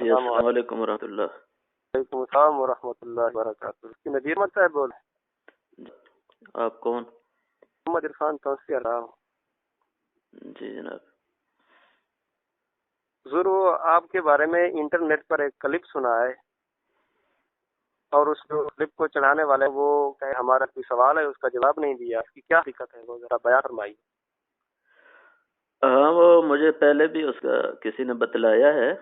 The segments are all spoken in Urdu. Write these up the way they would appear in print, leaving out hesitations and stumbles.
جی السلام علیکم ورحمۃ اللہ۔ وعلیکم السلام ورحمۃ اللہ وبرکاتہ۔ نذیر احمد صاحب بول رہے ہیں؟ آپ کون؟ محمد عرفان توسیع رام۔ جی جناب۔ ضرور آپ کے بارے میں انٹرنیٹ پر ایک کلپ سنا ہے، اور اس کلپ کو چڑھانے والے وہ کہ ہمارا کوئی سوال ہے اس کا جواب نہیں دیا، اس کی کیا دقت ہے وہ ذرا بیان فرمائیے۔ ہاں وہ مجھے پہلے بھی اس کا کسی نے بتلایا ہے۔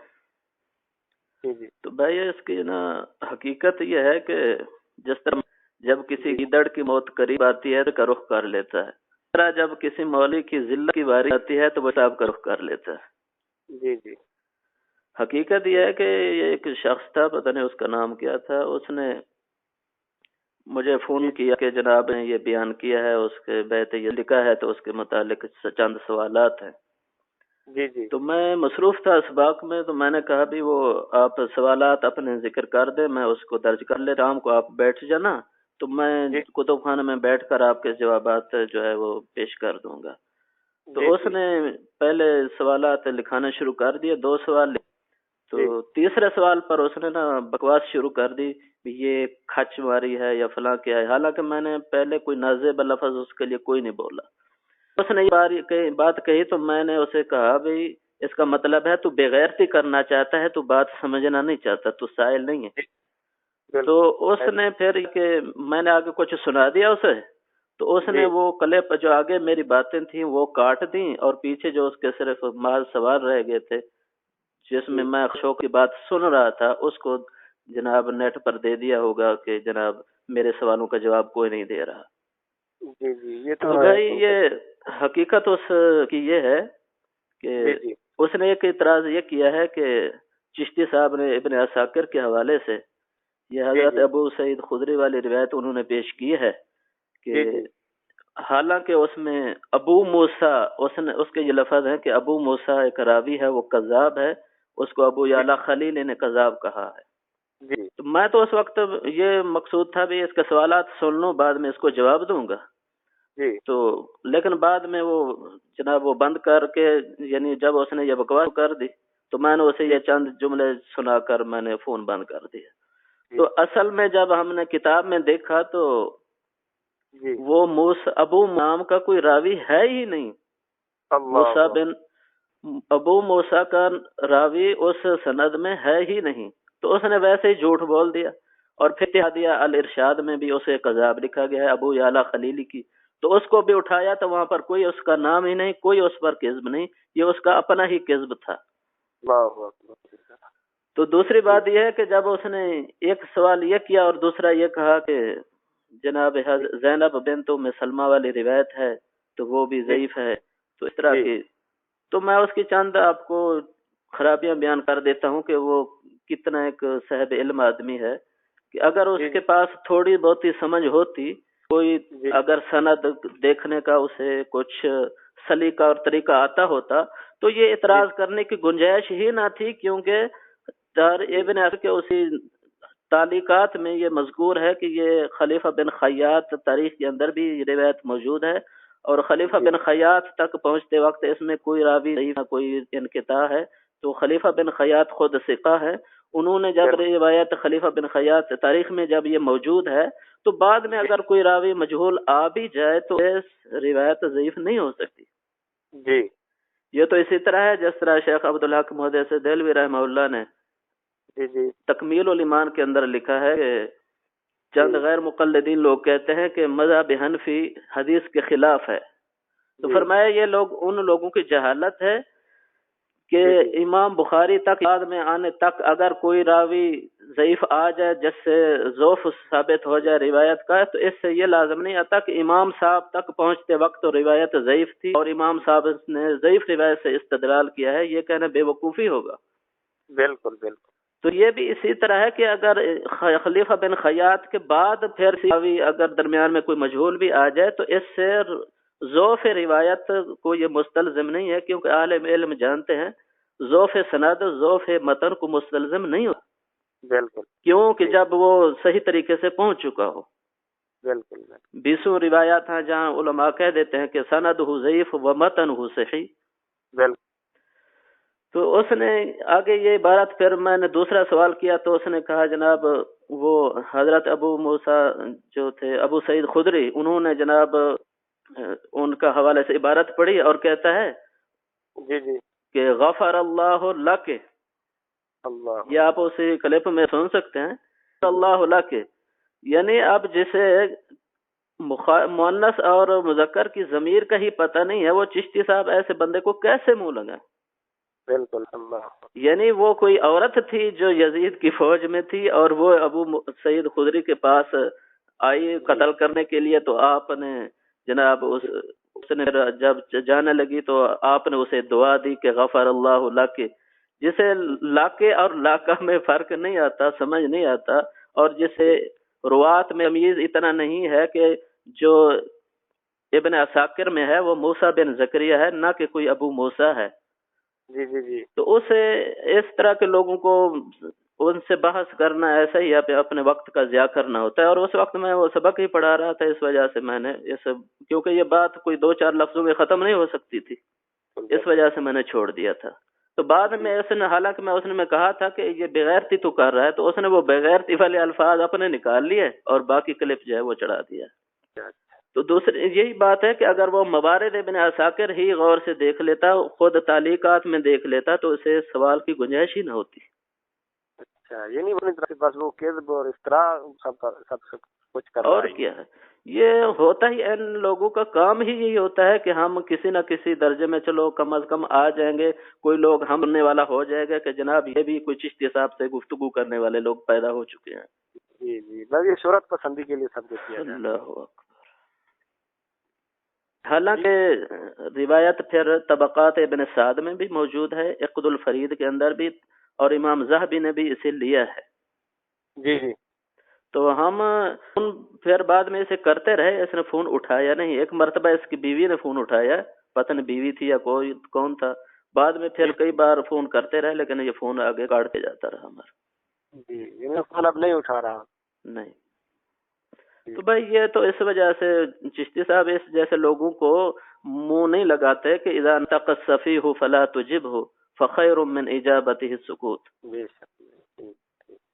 جی تو بھائی اس کی نا حقیقت یہ ہے کہ جس طرح جب کسی گیدڑ کی موت قریب آتی ہے تو کا رخ کر لیتا ہے، اس طرح جب کسی مولوی کی ذلت کی باری آتی ہے تو وہ صاحب کا رخ کر لیتا ہے۔ جی جی۔ حقیقت یہ ہے کہ یہ ایک شخص تھا، پتہ نہیں اس کا نام کیا تھا، اس نے مجھے فون کیا کہ جناب نے یہ بیان کیا ہے، اس کے بیت یہ لکھا ہے، تو اس کے متعلق چند سوالات ہیں۔ جی جی۔ تو میں مصروف تھا اسباق میں، تو میں نے کہا بھی وہ آپ سوالات اپنے ذکر کر دیں، میں اس کو درج کر لے، شام کو آپ بیٹھ جانا تو میں کتب خانہ میں بیٹھ کر آپ کے جوابات جو ہے وہ پیش کر دوں گا۔ تو اس نے پہلے سوالات لکھانا شروع کر دیے، 2 سوال، تو تیسرے سوال پر اس نے نا بکواس شروع کر دی، یہ کھچ ماری ہے یا فلاں کیا ہے، حالانکہ میں نے پہلے کوئی نازیب لفظ اس کے لیے کوئی نہیں بولا۔ اس نے یہ بات کہی تو میں نے اسے کہا بھئی اس کا مطلب ہے تو بےغیرتی کرنا چاہتا ہے، تو بات سمجھنا نہیں چاہتا، تو سائل نہیں ہے۔ تو اس نے پھر کہ میں نے آگے کچھ سنا دیا اسے، تو اس نے وہ کلپ جو آگے میری باتیں تھیں وہ کاٹ دیں، اور پیچھے جو اس کے صرف محض سوال رہ گئے تھے جس میں میں شوق کی بات سن رہا تھا، اس کو جناب نیٹ پر دے دیا ہوگا کہ جناب میرے سوالوں کا جواب کوئی نہیں دے رہا۔ جی جی۔ یہ تو بھائی یہ حقیقت اس کی یہ ہے کہ اس نے ایک اعتراض یہ کیا ہے کہ چشتی صاحب نے ابن عساکر کے حوالے سے یہ حضرت ابو سعید خدری والی روایت انہوں نے پیش کی ہے کہ حالانکہ اس میں ابو موسیٰ اس کے یہ لفظ ہیں کہ ابو موسیٰ ایک راوی ہے، وہ کذاب ہے، اس کو ابو یعلا خلیل نے کذاب کہا ہے۔ تو میں تو اس وقت یہ مقصود تھا بھی اس کے سوالات سن لوں، بعد میں اس کو جواب دوں گا۔ تو لیکن بعد میں وہ جناب وہ بند کر کے، یعنی جب اس نے یہ بکواس کر دی تو میں نے اسے یہ چند جملے سنا کر میں نے فون بند کر دیا۔ تو اصل میں جب ہم نے کتاب میں دیکھا تو وہ ابو نام کا کوئی راوی ہے ہی نہیں، موسیٰ بن ابو موسیٰ کا راوی اس سند میں ہے ہی نہیں، تو اس نے ویسے ہی جھوٹ بول دیا۔ اور پھر اتحادیہ الارشاد میں بھی اسے کذاب لکھا گیا ہے ابو یعلا خلیلی کی، تو اس کو بھی اٹھایا تو وہاں پر کوئی اس کا نام ہی نہیں، کوئی اس پر کذب نہیں، یہ اس کا اپنا ہی کذب تھا۔ تو دوسری بات یہ ہے کہ جب اس نے ایک سوال یہ کیا اور دوسرا یہ کہا کہ جناب زینب بنت ام سلمہ والی روایت ہے تو وہ بھی ضعیف ہے، تو اس طرح کی، تو میں اس کی چند آپ کو خرابیاں بیان کر دیتا ہوں کہ وہ کتنا ایک صاحب علم آدمی ہے، کہ اگر اس کے پاس تھوڑی بہت ہی سمجھ ہوتی، کوئی اگر سند دیکھنے کا اسے کچھ سلیقہ اور طریقہ آتا ہوتا تو یہ اعتراض کرنے کی گنجائش ہی نہ تھی، کیونکہ ابن عساکر کے اسی تعلیقات میں یہ مذکور ہے کہ یہ خلیفہ بن خیاط تاریخ کے اندر بھی یہ روایت موجود ہے، اور خلیفہ بن خیاط تک پہنچتے وقت اس میں کوئی راوی نہیں، کوئی انقطاع ہے، تو خلیفہ بن خیاط خود ثقہ ہے، انہوں نے جب روایت خلیفہ بن خیاط تاریخ میں جب یہ موجود ہے تو بعد میں اگر کوئی راوی مجہول آ بھی جائے تو اس روایت ضعیف نہیں ہو سکتی۔ جی یہ تو اسی طرح ہے جس طرح شیخ عبدالحق محدث دہلوی رحمہ اللہ نے تکمیل الایمان کے اندر لکھا ہے کہ چند غیر مقلدین لوگ کہتے ہیں کہ مذہب حنفی حدیث کے خلاف ہے، تو فرمایا یہ لوگ ان لوگوں کی جہالت ہے کہ امام بخاری تک بعد میں آنے تک اگر کوئی راوی ضعیف آ جائے جس سے ضعف ثابت ہو جائے روایت کا، تو اس سے یہ لازم نہیں آتا کہ امام صاحب تک پہنچتے وقت تو روایت ضعیف تھی اور امام صاحب نے ضعیف روایت سے استدلال کیا ہے، یہ کہنا بے وقوفی ہوگا۔ بالکل بالکل۔ تو یہ بھی اسی طرح ہے کہ اگر خلیفہ بن خیاط کے بعد پھر راوی اگر درمیان میں کوئی مجہول بھی آ جائے تو اس سے ضعف روایت کو یہ مستلزم نہیں ہے، کیونکہ عالم علم جانتے ہیں ضعف سند ضعف متن کو مستلزم نہیں ہو۔ بالکل، کیوں کہ جب وہ صحیح طریقے سے پہنچ چکا ہو۔ بالکل، 20 روایات ہیں جہاں علماء کہہ دیتے ہیں کہ سند ہو ضعیف و متن ہو صحیح۔ بالکل۔ تو تو اس نے آگے یہ عبارت، پھر میں نے دوسرا سوال کیا تو اس نے کہا جناب وہ حضرت ابو موسیٰ جو تھے ابو سعید خدری، انہوں نے جناب ان کا حوالے سے عبارت پڑھی اور کہتا ہے جی جی کہ غفر اللہ لک، اللہ، یہ آپ اسی کلپ میں سن سکتے ہیں، اللہ لک، یعنی اب جسے مؤنث اور مذکر کی ضمیر کا ہی پتہ نہیں ہے، وہ چشتی صاحب ایسے بندے کو کیسے منہ لگا؟ بالکل اللہ، یعنی وہ کوئی عورت تھی جو یزید کی فوج میں تھی اور وہ ابو سعید خدری کے پاس آئی قتل کرنے کے لیے، تو آپ نے جناب اس نے جب جانے لگی تو آپ نے اسے دعا دی کہ غفر اللہ لک، جسے لاکے اور لاکا میں فرق نہیں آتا، سمجھ نہیں آتا، اور جسے روات میں تمیز اتنا نہیں ہے کہ جو ابن عساکر میں ہے وہ موسیٰ بن زکریہ ہے، نہ کہ کوئی ابو موسیٰ ہے۔ جی جی جی، تو اسے اس طرح کے لوگوں کو ان سے بحث کرنا ایسا ہی اپنے وقت کا ضیاع کرنا ہوتا ہے، اور اس وقت میں وہ سبق ہی پڑھا رہا تھا، اس وجہ سے میں نے کیونکہ یہ بات کوئی 2-4 لفظوں میں ختم نہیں ہو سکتی تھی، اس وجہ سے میں نے چھوڑ دیا تھا۔ تو بعد میں اس نے، حالانکہ میں اس نے کہا تھا کہ یہ بغیرتی تو کر رہا ہے، تو اس نے وہ بغیرتی والے الفاظ اپنے نکال لیے اور باقی کلپ جو ہے وہ چڑھا دیا۔ تو دوسری یہی بات ہے کہ اگر وہ موارد ابن عساکر ہی غور سے دیکھ لیتا، خود تعلیقات میں دیکھ لیتا، تو اسے سوال کی گنجائش ہی نہ ہوتی۔ اچھا، یہ نہیں بس وہ کذب اور افتراء سب کچھ کر رہا ہے۔ اور کیا ہے، یہ ہوتا ہی، ان لوگوں کا کام ہی یہی ہوتا ہے کہ ہم کسی نہ کسی درجے میں چلو کم از کم آ جائیں گے، کوئی لوگ ہم نے والا ہو جائے گا کہ جناب یہ بھی کوئی چشتی صاحب سے گفتگو کرنے والے لوگ پیدا ہو چکے ہیں۔ جی جی، بس یہ شہرت پسندی کے لیے سب کچھ کیا جائے۔ اللہ اکبر۔ حالانکہ روایت پھر طبقات ابن سعد میں بھی موجود ہے، عقد الفرید کے اندر بھی، اور امام ذہبی نے بھی اسے لیا ہے۔ جی جی، تو ہم پھر بعد میں اسے کرتے رہے، اس نے فون اٹھایا نہیں۔ ایک مرتبہ اس کی بیوی نے فون اٹھایا، پتہ نہیں بیوی تھی یا کون تھا، بعد میں پھر کئی بار فون کرتے رہے، لیکن یہ فون آگے کاٹتے جاتا رہا ہمارا۔ جی، یہ فون اب نہیں اٹھا رہا۔ نہیں تو بھائی یہ تو اس وجہ سے چشتی صاحب اس جیسے لوگوں کو منہ نہیں لگاتے کہ اذا انطق السفیہ فلا تجبہ فخیر من اجابتہ السکوت۔ بے شک،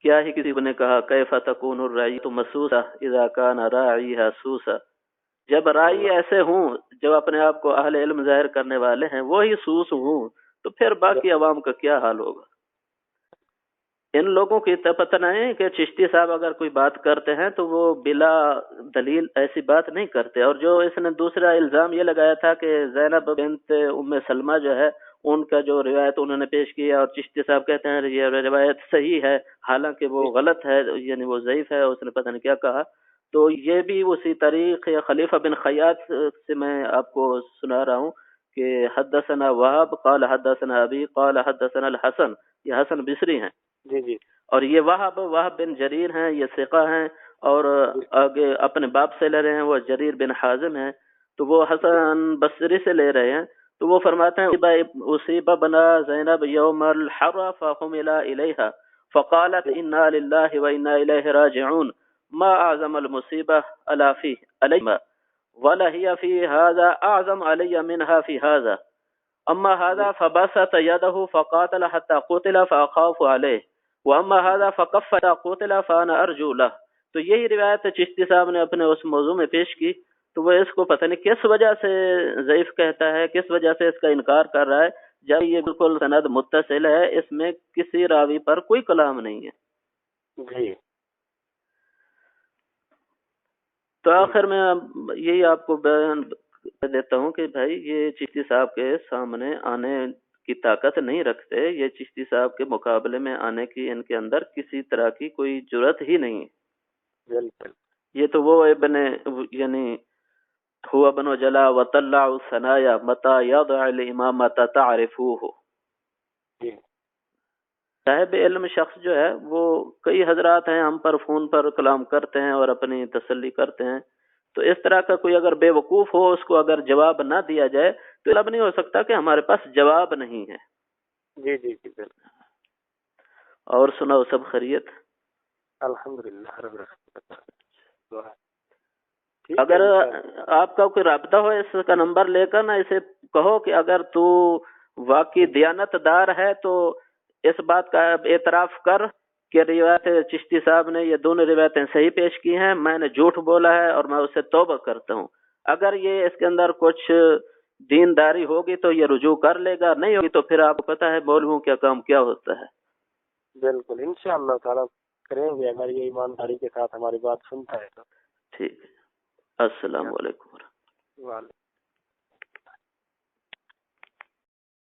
کیا ہی کسی نے کہا کیف تکون الرعیۃ مسوسہ اذا کان راعیھا سوسا، جب راعی ایسے ہوں جو اپنے آپ کو اہل علم ظاہر کرنے والے ہیں وہی سوس ہوں، تو پھر باقی عوام کا کیا حال ہوگا۔ ان لوگوں کی پتہ نہیں کہ چشتی صاحب اگر کوئی بات کرتے ہیں تو وہ بلا دلیل ایسی بات نہیں کرتے۔ اور جو اس نے دوسرا الزام یہ لگایا تھا کہ زینب بنت ام سلمہ جو ہے ان کا جو روایت انہوں نے پیش کیا، اور چشتی صاحب کہتے ہیں یہ روایت صحیح ہے، حالانکہ وہ غلط ہے، یعنی وہ ضعیف ہے، اس نے پتہ نہیں کیا کہا۔ تو یہ بھی اسی طریق خلیفہ بن خیاط سے میں آپ کو سنا رہا ہوں کہ حدثنا وہب قال حدثنا ابی قال حدثنا الحسن، یہ حسن بصری ہیں۔ جی جی، اور یہ وہب بن جریر ہیں، یہ ثقہ ہیں، اور آگے اپنے باپ سے لے رہے ہیں، وہ جریر بن حازم ہیں، تو وہ حسن بصری سے لے رہے ہیں۔ تو وہ فرماتے ہیں اصیب بنا زینب یوم الحر فحمل الیہا فقالت انا للہ وانا الیہ راجعون ما اعظم المصیبہ الا فی علیہ ولہی فی هذا اعظم علی منها فی هذا اما هذا فبسط یدہ فقاتل حتى قتل فاخاف علیہ واما هذا فكف قتل فانا ارجو له۔ تو یہی روایت چشتی صاحب نے اپنے اس موضوع میں پیش کی، تو وہ اس کو پتہ نہیں کس وجہ سے ضعیف کہتا ہے، کس وجہ سے اس کا انکار کر رہا ہے، جب یہ بالکل سند متصل ہے، اس میں کسی راوی پر کوئی کلام نہیں ہے۔ جی، تو آخر میں یہی آپ کو بیان دیتا ہوں کہ بھائی یہ چشتی صاحب کے سامنے آنے کی طاقت نہیں رکھتے، یہ چشتی صاحب کے مقابلے میں آنے کی ان کے اندر کسی طرح کی کوئی جرت ہی نہیں ہے۔ بالکل، یہ تو وہ ابن یعنی هو ابن جلا وطلع الثنایا متى يضع الامامت تعرفوه۔ صاحب علم شخص جو ہے وہ کئی حضرات ہیں ہم پر فون پر کلام کرتے ہیں اور اپنی تسلی کرتے ہیں، تو اس طرح کا کوئی اگر بے وقوف ہو اس کو اگر جواب نہ دیا جائے تو مطلب نہیں ہو سکتا کہ ہمارے پاس جواب نہیں ہے۔ جی جی جی، بالکل۔ اور سناؤ سب خیریت؟ الحمدللہ رب العالمین۔ اگر آپ کا کوئی رابطہ ہو اس کا نمبر لے کر نا اسے کہو کہ اگر تو واقعی دیانتدار ہے تو اس بات کا اعتراف کر کہ روایت چشتی صاحب نے یہ دونوں روایتیں صحیح پیش کی ہیں، میں نے جھوٹ بولا ہے اور میں اسے توبہ کرتا ہوں. اگر یہ اس کے اندر کچھ دینداری ہوگی تو یہ رجوع کر لے گا، نہیں ہوگی تو پھر آپ کو پتہ ہے مولویوں کا کام کیا ہوتا ہے. بالکل انشاءاللہ تعالیٰ کریں گے اگر یہ ایمانداری کے ساتھ ہماری بات سنتا ہے تو. ٹھیک ہے. السلام علیکم. وعلیکم